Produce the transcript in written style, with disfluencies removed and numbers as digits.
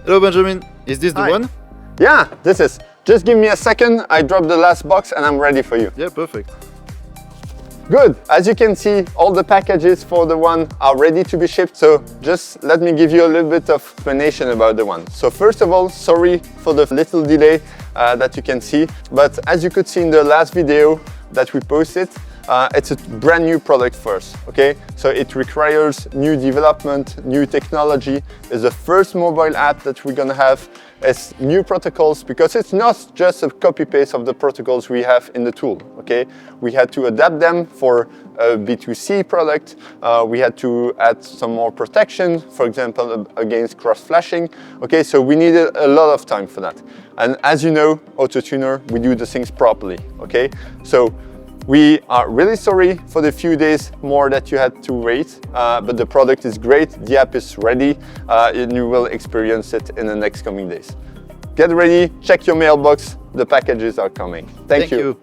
Hello Benjamin, is this the Hi. one? Yeah, this is. Just give me a second, I drop the last box and I'm ready for you. Yeah, perfect. Good, as you can see, all the packages for the One are ready to be shipped, so just let me give you a little bit of explanation about the One. So first of all, sorry for the little delay that you can see, but as you could see in the last video that we posted, it's a brand new product for us, okay? So it requires new development, new technology. It's the first mobile app that we're gonna have. It's new protocols because it's not just a copy-paste of the protocols we have in the tool, okay? We had to adapt them for a B2C product. We had to add some more protection, for example, against cross-flashing, okay? So we needed a lot of time for that. And as you know, AutoTuner, we do the things properly, okay? So we are really sorry for the few days more that you had to wait, but the product is great, the app is ready, and you will experience it in the next coming days. Get ready, check your mailbox, the packages are coming. Thank you.